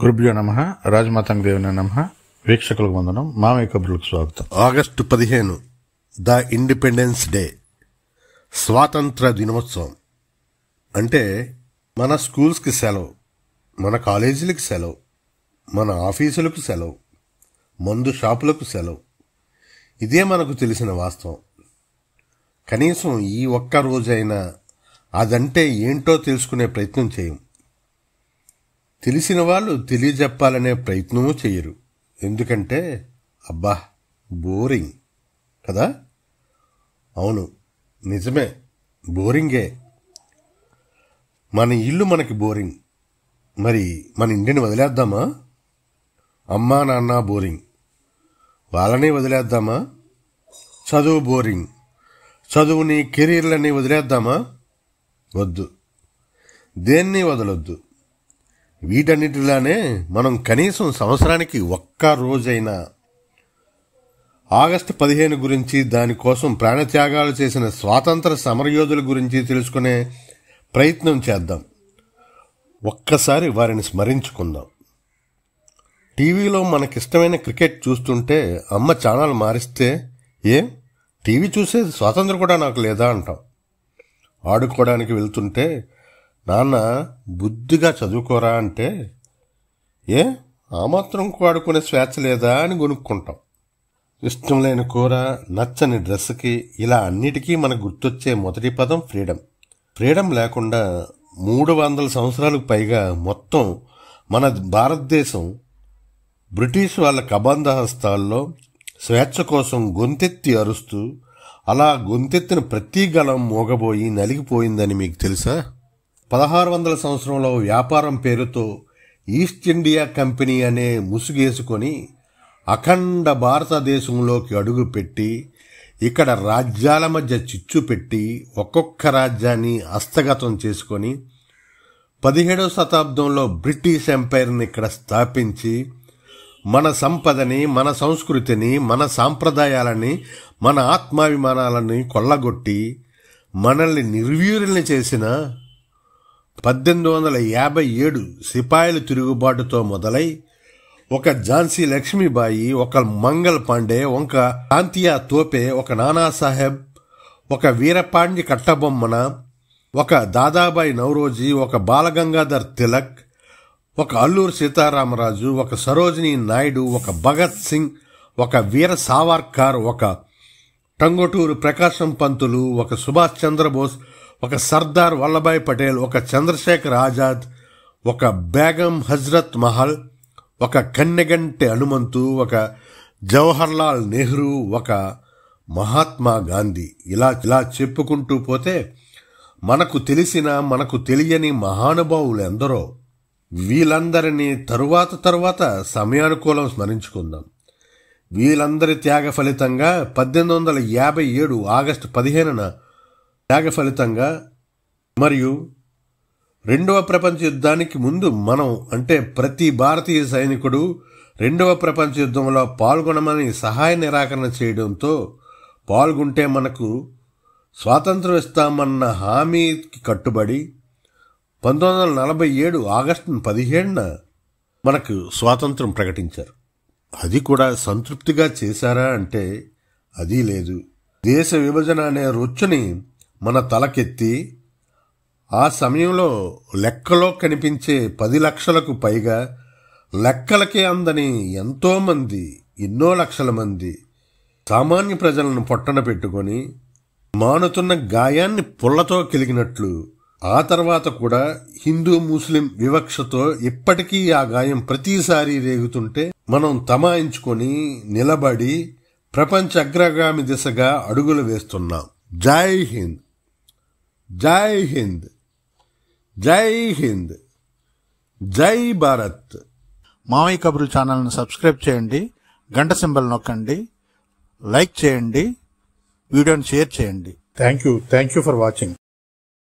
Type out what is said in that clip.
గురుభ్యో నమః. రాజమాతంగ దేవుని నమః. వీక్షకులకు వందనం. మామయ్య కబుర్లకు స్వాగతం. ఆగస్టు 15 ద ఇండిపెండెన్స్ డే, స్వాతంత్ర దినోత్సవం. అంటే మన స్కూల్స్కి సెలవు, మన కాలేజీలకు సెలవు, మన ఆఫీసులకు సెలవు, మందు షాపులకు సెలవు. ఇదే మనకు తెలిసిన వాస్తవం. కనీసం ఈ ఒక్క రోజైనా అదంటే ఏంటో తెలుసుకునే ప్రయత్నం చేయం. తెలిసిన వాళ్ళు తెలియజెప్పాలనే ప్రయత్నమూ చేయరు. ఎందుకంటే అబ్బా బోరింగ్ కదా. అవును, నిజమే, బోరింగే. మన ఇల్లు మనకి బోరింగ్. మరి మన ఇంటిని వదిలేద్దామా? అమ్మా నాన్న బోరింగ్, వాళ్ళని వదిలేద్దామా? చదువు బోరింగ్, చదువుని కెరీర్లని వదిలేద్దామా? వద్దు, దేన్ని వదలొద్దు. వీటన్నిటిలానే మనం కనీసం సంవత్సరానికి ఒక్క రోజైనా ఆగస్టు 15 గురించి, దానికోసం ప్రాణత్యాగాలు చేసిన స్వాతంత్ర సమరయోధుల గురించి తెలుసుకునే ప్రయత్నం చేద్దాం. ఒక్కసారి వారిని స్మరించుకుందాం. టీవీలో మనకిష్టమైన క్రికెట్ చూస్తుంటే అమ్మ ఛానల్ మారిస్తే, టీవీ చూసే స్వాతంత్రం కూడా నాకు లేదా అంటాం. ఆడుకోవడానికి వెళ్తుంటే నాన్న బుద్ధిగా చదువుకోరా అంటే, ఆ మాత్రం ఆడుకునే స్వేచ్ఛ లేదా అని కొనుక్కుంటాం. ఇష్టం లేని కూర, నచ్చని డ్రెస్కి, ఇలా అన్నిటికీ మనకు గుర్తొచ్చే మొదటి పదం ఫ్రీడమ్. ఫ్రీడమ్ లేకుండా 300 సంవత్సరాలకు పైగా మొత్తం మన భారతదేశం బ్రిటిష్ వాళ్ళ కబంధహస్తాల్లో స్వేచ్ఛ కోసం గొంతెత్తి అరుస్తూ, అలా గొంతెత్తిన ప్రతి గళం మోగబోయి నలిగిపోయిందని మీకు తెలుసా? 1600 సంవత్సరంలో వ్యాపారం పేరుతో ఈస్ట్ ఇండియా కంపెనీ అనే ముసుగేసుకొని అఖండ భారతదేశంలోకి అడుగుపెట్టి ఇక్కడ రాజ్యాల మధ్య చిచ్చు పెట్టి ఒక్కొక్క రాజ్యాన్ని హస్తగతం చేసుకొని 17వ శతాబ్దంలో బ్రిటిష్ ఎంపైర్ని ఇక్కడ స్థాపించి మన సంపదని, మన సంస్కృతిని, మన సాంప్రదాయాలని, మన ఆత్మాభిమానాలని కొల్లగొట్టి మనల్ని నిర్వీర్యుల్ని చేసిన 1857 సిపాయిల తిరుగుబాటుతో మొదలై ఒక ఝాన్సీ లక్ష్మీబాయి, ఒక మంగల్ పాండే, ఒక కాంతియా తోపే, ఒక నానాసాహెబ్, ఒక వీరపాండ్య కట్టబొమ్మన, ఒక దాదాబాయి నౌరోజీ, ఒక బాలగంగాధర్ తిలక్, ఒక అల్లూరు సీతారామరాజు, ఒక సరోజినీ నాయుడు, ఒక భగత్ సింగ్, ఒక వీర సావర్కర్, ఒక టంగుటూరి ప్రకాశం పంతులు, ఒక సుభాష్ చంద్రబోస్, ఒక సర్దార్ వల్లభాయ్ పటేల్, ఒక చంద్రశేఖర్ ఆజాద్, ఒక బేగం హజ్రత్ మహల్, ఒక కన్నెగంటి హనుమంతు, ఒక జవహర్లాల్ నెహ్రూ, ఒక మహాత్మా గాంధీ. ఇలా చెప్పుకుంటూ పోతే మనకు తెలిసిన, మనకు తెలియని మహానుభావులు ఎందరో. వీళ్ళందరినీ తరువాత సమయానుకూలం స్మరించుకుందాం. వీళ్ళందరి త్యాగ ఫలితంగా 1857 ఆగస్టు 15న త్యాగ ఫలితంగా మరియు 2వ ప్రపంచ యుద్ధానికి ముందు మనం, అంటే ప్రతి భారతీయ సైనికుడు 2వ ప్రపంచ యుద్ధంలో పాల్గొనమని సహాయ నిరాకరణ చేయడంతో, పాల్గొంటే మనకు స్వాతంత్రం ఇస్తామన్న హామీకి కట్టుబడి 1947 ఆగస్టు 17న మనకు స్వాతంత్రం ప్రకటించారు. అది కూడా సంతృప్తిగా చేశారా అంటే అది లేదు. దేశ విభజన అనే రొచ్చుని మన తలకెత్తి ఆ సమయంలో లెక్కలో కనిపించే 10 లక్షలకు పైగా, లెక్కలకే అందని ఎంతోమంది, ఎన్నో లక్షల మంది సామాన్య ప్రజలను పొట్టన పెట్టుకొని మానుతున్న గాయాన్ని పుల్లతో కెలిగినట్లు, ఆ తర్వాత కూడా హిందూ ముస్లిం వివక్షతో ఇప్పటికీ ఆ గాయం ప్రతిసారి రేగుతుంటే మనం తమాయించుకొని నిలబడి ప్రపంచ అగ్రగామి దిశగా అడుగులు వేస్తున్నాం. జై హింద్, జై హింద్, జై హింద్, జై భారత్. మామయ్య కబుర్లు ఛానల్ని సబ్స్క్రైబ్ చేయండి, గంట సింబల్ నొక్కండి, లైక్ చేయండి, వీడియోని షేర్ చేయండి. Thank you for watching.